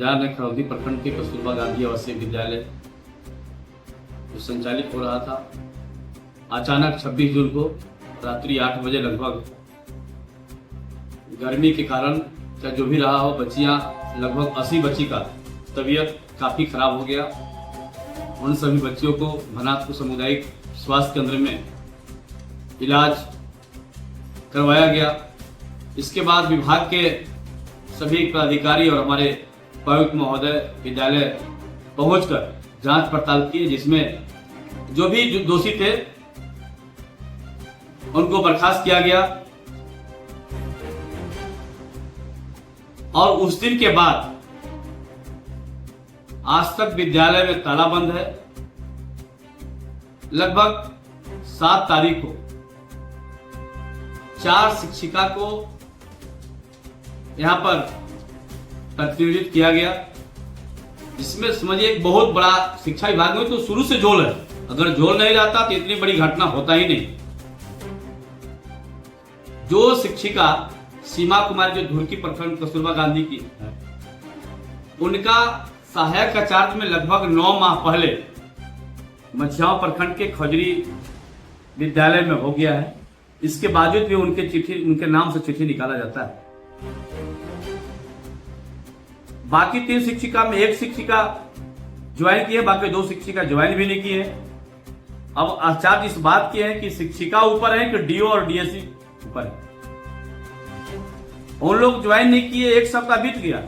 बाजार में खरौदी प्रखंड के कस्तूरबा गांधी आवासीय विद्यालय जो संचालित हो रहा था, अचानक 26 जून को रात्रि 8 बजे लगभग गर्मी के कारण चाहे जो भी रहा हो, बच्चियां लगभग 80 बच्ची का तबीयत काफ़ी खराब हो गया। उन सभी बच्चियों को भनातपुर सामुदायिक स्वास्थ्य केंद्र में इलाज करवाया गया। इसके बाद विभाग के सभी पदाधिकारी और हमारे उपायुक्त महोदय विद्यालय पहुंचकर जांच पड़ताल किए, जिसमें जो भी दोषी थे उनको बर्खास्त किया गया। और उस दिन के बाद आज तक विद्यालय में ताला बंद है। लगभग 7 तारीख को 4 शिक्षिका को यहां पर प्रतिनिधित्व किया गया, जिसमें समझिए एक बहुत बड़ा शिक्षा विभाग में तो शुरू से झोल है। अगर झोल नहीं रहता तो इतनी बड़ी घटना होता ही नहीं। जो शिक्षिका सीमा कुमारी जो धुरकी प्रखंड कस्तूरबा गांधी की है, उनका सहायक आचार्य में लगभग 9 माह पहले मझियाओं प्रखंड के खजरी विद्यालय में हो गया है। इसके बावजूद भी उनके नाम से चिट्ठी निकाला जाता है। बाकी 3 शिक्षिका में 1 शिक्षिका ज्वाइन की है, बाकी 2 शिक्षिका ज्वाइन भी नहीं की है। अब आचार्य इस बात की है कि शिक्षिका ऊपर है कि डीओ और डीएससी ऊपर है। उन लोग ज्वाइन नहीं किए, 1 सप्ताह बीत गया,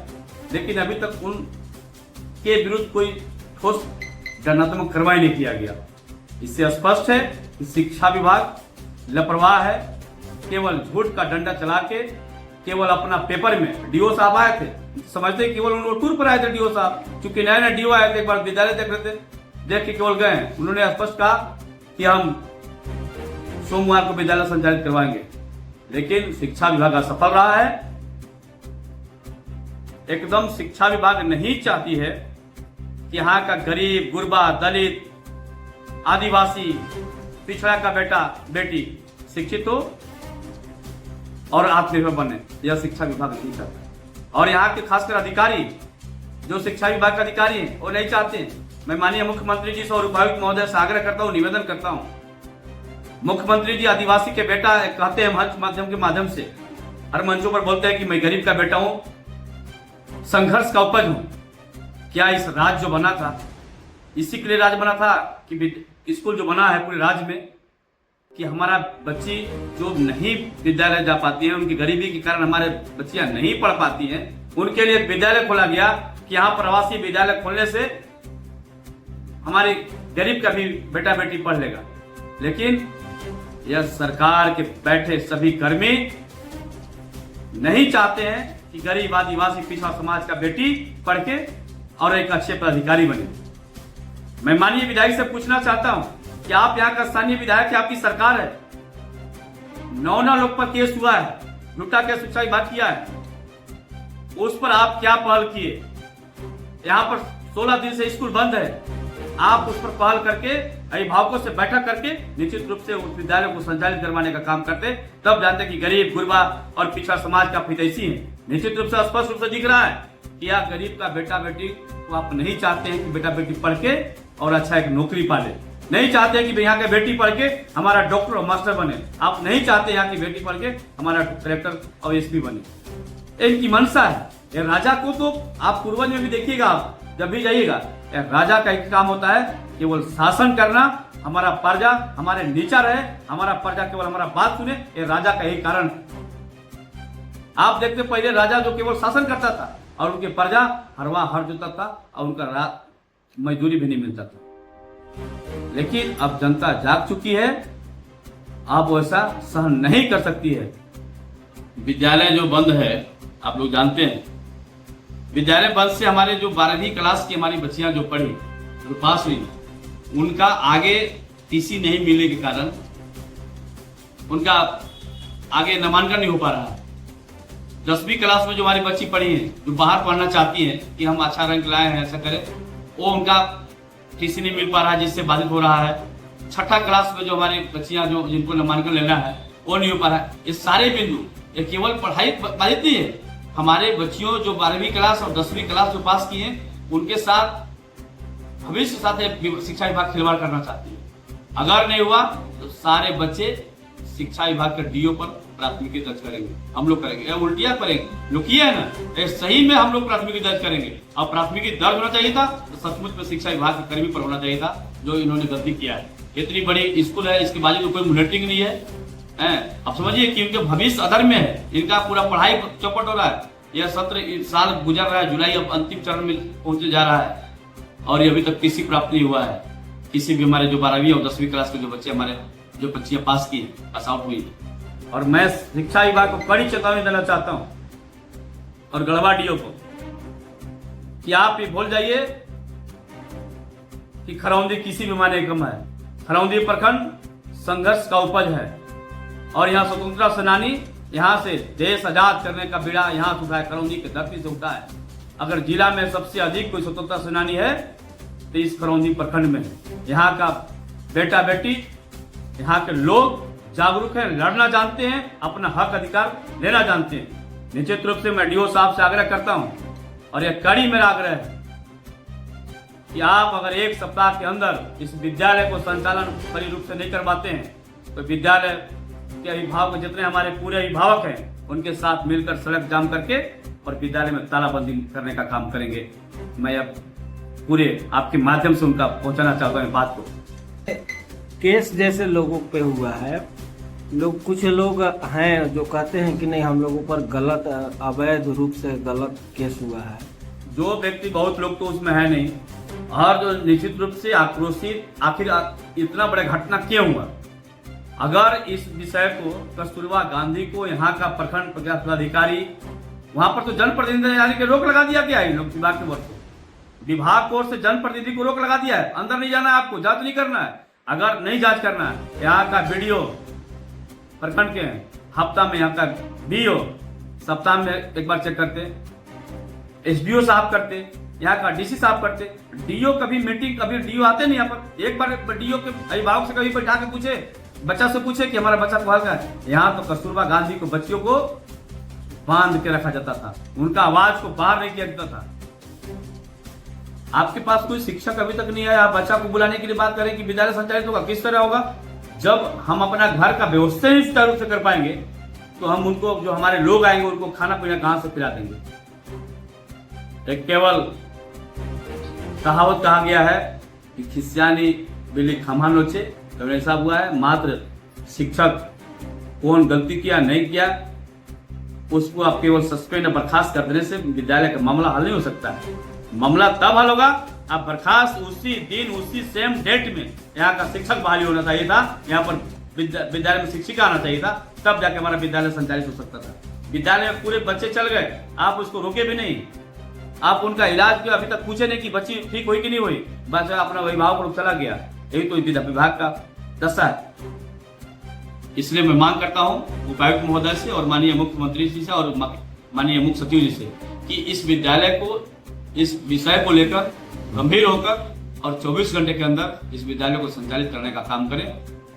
लेकिन अभी तक उनके विरुद्ध कोई ठोस दंडात्मक कार्रवाई नहीं किया गया। इससे स्पष्ट है कि शिक्षा विभाग लापरवाह है। केवल झूठ का डंडा चला के केवल अपना पेपर में डीओ साहब आए थे, समझते केवल उन टूर पर आए थे डीओ साहब, चूंकि नए नए डीओ आए थे, एक बार विद्यालय देख रहे थे, देख के केवल गए। उन्होंने स्पष्ट कहा कि हम सोमवार को विद्यालय संचालित करवाएंगे, लेकिन शिक्षा विभाग असफल रहा है। एकदम शिक्षा विभाग नहीं चाहती है कि यहाँ का गरीब, गुरबा, दलित, आदिवासी, पिछड़ा का बेटा बेटी शिक्षित हो और आत्मनिर्भर बने। यह शिक्षा विभाग नहीं चाहता। और यहाँ के खासकर अधिकारी, जो शिक्षा विभाग के अधिकारी हैं, वो नहीं चाहते। मैं माननीय मुख्यमंत्री जी से और उपायुक्त महोदय से आग्रह करता हूँ, निवेदन करता हूँ, मुख्यमंत्री जी आदिवासी के बेटा कहते हैं मंच माध्यम के माध्यम से, हर मंचों पर बोलते हैं कि मैं गरीब का बेटा हूँ, संघर्ष का उपज हूँ। क्या इस राज्य जो बना था, इसी के लिए राज्य बना था कि स्कूल जो बना है पूरे राज्य में, कि हमारा बच्ची जो नहीं विद्यालय जा पाती है, उनकी गरीबी के कारण हमारे बच्चियां नहीं पढ़ पाती हैं, उनके लिए विद्यालय खोला गया कि यहाँ प्रवासी विद्यालय खोलने से हमारे गरीब का भी बेटा बेटी पढ़ लेगा। लेकिन यह सरकार के बैठे सभी कर्मी नहीं चाहते हैं कि गरीब, आदिवासी, पिछड़ा समाज का बेटी पढ़ के और एक अच्छे पदाधिकारी बने। मैं माननीय विधायक से पूछना चाहता हूं कि आप यहाँ का स्थानीय विधायक है, आपकी सरकार है, 9 लोग पर केस हुआ है, लुटा के शिक्षा विभाग किया है, उस पर आप क्या पहल किए? यहाँ पर 16 दिन से स्कूल बंद है, आप उस पर पहल करके अभिभावकों से बैठक करके निश्चित रूप से उस विद्यालय को संचालित करवाने का काम करते, तब जानते कि गरीब, गुरबा और पिछड़ा समाज का हितैषी है। निश्चित रूप से स्पष्ट रूप से दिख रहा है कि यह गरीब का बेटा बेटी को आप नहीं चाहते हैं कि बेटा बेटी पढ़ के और अच्छा एक नौकरी पाले। नहीं चाहते कि यहाँ के बेटी पढ़ के हमारा डॉक्टर और मास्टर बने। आप नहीं चाहते यहाँ की बेटी पढ़ के हमारा कलेक्टर और एसपी बने। इनकी मंशा है। ये राजा को तो आप पूर्वज में भी देखिएगा, आप जब भी जाइएगा, राजा का एक काम होता है केवल शासन करना, हमारा प्रजा हमारे नीचा रहे, हमारा प्रजा केवल हमारा बात सुने। ये राजा का यही कारण। आप देखते पहले राजा जो केवल शासन करता था और उनके प्रजा हर जोता था और उनका मजदूरी भी नहीं मिलता था। लेकिन अब जनता जाग चुकी है, आप वैसा सहन नहीं कर सकती है। विद्यालय जो बंद है, आप लोग जानते हैं, विद्यालय बंद से हमारे जो 12वीं क्लास की हमारी बच्चियां जो पढ़ी, जो पास हुई, उनका आगे टीसी नहीं मिलने के कारण उनका आगे नामांकन नहीं हो पा रहा है। 10वीं क्लास में जो हमारी बच्ची पढ़ी है, जो बाहर पढ़ना चाहती है कि हम अच्छा रैंक लाए हैं, ऐसा करें, वो उनका टीसी नहीं मिल पा रहा है, जिससे बाधित हो रहा है। 6ठा क्लास में जो हमारी बच्चियां जो जिनको नामांकन लेना है वो नहीं हो पा रहा है। ये सारे बिंदु, ये केवल पढ़ाई बाधित नहीं है, हमारे बच्चियों जो 12वीं क्लास और 10वीं क्लास जो पास किए हैं उनके साथ भविष्य के साथ शिक्षा विभाग खिलवाड़ करना चाहती है। अगर नहीं हुआ तो सारे बच्चे शिक्षा विभाग के डीओ पर प्राथमिकी दर्ज करेंगे, हम लोग करेंगे, या उल्टिया करेंगे जो किया है ना, सही में हम लोग प्राथमिकी दर्ज करेंगे। और प्राथमिकी दर्ज होना चाहिए था तो सचमुच में शिक्षा विभाग के कर्मी पर होना चाहिए था जो इन्होंने गलती किया है। इतनी बड़ी स्कूल है, इसके बाजूद कोई मॉनिटरिंग नहीं है। अब समझिए कि उनके भविष्य अदर में है, इनका पूरा पढ़ाई चौपट हो रहा है। यह सत्र साल गुजर रहा है, जुलाई अब अंतिम चरण में पहुंचे जा रहा है और ये अभी तक किसी प्राप्त नहीं हुआ है। किसी भी हमारे जो 12वीं और 10वीं क्लास के जो बच्चे हमारे जो बच्चियां पास की, पास आउट हुई। और मैं शिक्षा विभाग को कड़ी चेतावनी देना चाहता हूं और गढ़वा डीओ को कि आप ये भूल जाइए कि खरौंदी किसी भी माने कम है। खरौंदी प्रखंड संघर्ष का उपज है और यहाँ स्वतंत्रता सेनानी यहाँ से देश आजाद करने का बीड़ा यहाँ से उठा है, खरौंदी की धरती से उठा है। अगर जिला में सबसे अधिक कोई स्वतंत्रता सेनानी है तो इस खरौंदी प्रखंड में यहाँ का बेटा बेटी, यहाँ के लोग जागरूक हैं, लड़ना जानते हैं, अपना हक अधिकार लेना जानते हैं। निश्चित रूप से मैं डीओ साहब से आग्रह करता हूँ और यह कड़ी मेरा आग्रह है कि आप अगर एक सप्ताह के अंदर इस विद्यालय को संचालन सही रूप से नहीं करवाते हैं तो विद्यालय के अभिभावक जितने हमारे पूरे अभिभावक हैं उनके साथ मिलकर सड़क जाम करके और विद्यालय में तालाबंदी करने का काम करेंगे। मैं अब पूरे आपके माध्यम से उनका पहुंचाना चाहता हूँ बात को। केस जैसे लोगों पे हुआ है, कुछ लोग हैं जो कहते हैं कि नहीं हम लोगों पर गलत अवैध रूप से गलत केस हुआ है। जो व्यक्ति, बहुत लोग तो उसमें है नहीं, और जो निश्चित रूप से आक्रोशित आखिर इतना बड़ा घटना क्यों हुआ। अगर इस विषय को कस्तूरबा गांधी को यहाँ का प्रखंड पदाधिकारी, वहां पर तो जनप्रतिनिधि के रोक लगा दिया गया है। लोक विभाग के वर्ग को, विभाग को से जनप्रतिनिधि को रोक लगा दिया है, अंदर नहीं जाना है, आपको जांच नहीं करना है। अगर नहीं जांच करना है, यहाँ का बीडीओ प्रखंड के हफ्ता में, यहाँ का बीओ सप्ताह में एक बार चेक करते, एसडीओ साहब करते, यहाँ का डीसी साहब करते, डीओ कभी मीटिंग, कभी डीओ आते नहीं यहाँ पर। एक बार डीओ के अभिभावक से कभी बैठा के पूछे, बच्चा से पूछे कि हमारा बच्चा पढ़ है। यहाँ तो कस्तूरबा गांधी को बच्चियों को बांध के रखा जाता था, उनका आवाज को बाहर नहीं किया जाता था। आपके पास कोई शिक्षक अभी तक नहीं आया, आप बच्चा को बुलाने के लिए बात करें कि विद्यालय संचालित होगा, किस तरह होगा। जब हम अपना घर का व्यवस्था ही इस तरह से कर पाएंगे तो हम उनको, जो हमारे लोग आएंगे उनको खाना पीना कहां से खिला देंगे। एक केवल कहावत कहा गया है कि खिसियानी बिल्ली खम्हा नोचे, तो ऐसा हुआ है। मात्र शिक्षक कौन गलती किया नहीं किया उसको आप केवल सस्पेंड बर्खास्त कर देने से विद्यालय का मामला हल नहीं हो सकता है। मामला तब हल होगा आप बर्खास्त उसी दिन उसी सेम डेट में यहाँ का शिक्षक बहाली होना चाहिए था, यहाँ पर विद्यालय में शिक्षिका आना चाहिए था, तब जाके हमारा विद्यालय संचालित हो सकता था। विद्यालय में पूरे बच्चे चल गए, आप उसको रोके भी नहीं, आप उनका इलाज के अभी तक पूछे नहीं कि बच्ची ठीक हुई कि नहीं हुई, बस अपना अभिभावक पर चला गया। यही तो विभाग का दशा है। इसलिए मैं मांग करता हूँ उपायुक्त महोदय से और माननीय मुख्यमंत्री जी से और माननीय मुख्य सचिव जी से कि इस विद्यालय को, इस विषय को लेकर गंभीर होकर और 24 घंटे के अंदर इस विद्यालय को संचालित करने का काम करें।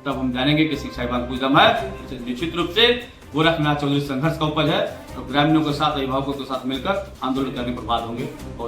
तब हम जानेंगे कि शिक्षा विभाग कुछ दम है। निश्चित रूप से गोरखनाथ चौधरी संघर्ष का उपज है, तो ग्रामीणों के साथ, अभिभावकों के साथ मिलकर आंदोलन करने पर बात होंगे और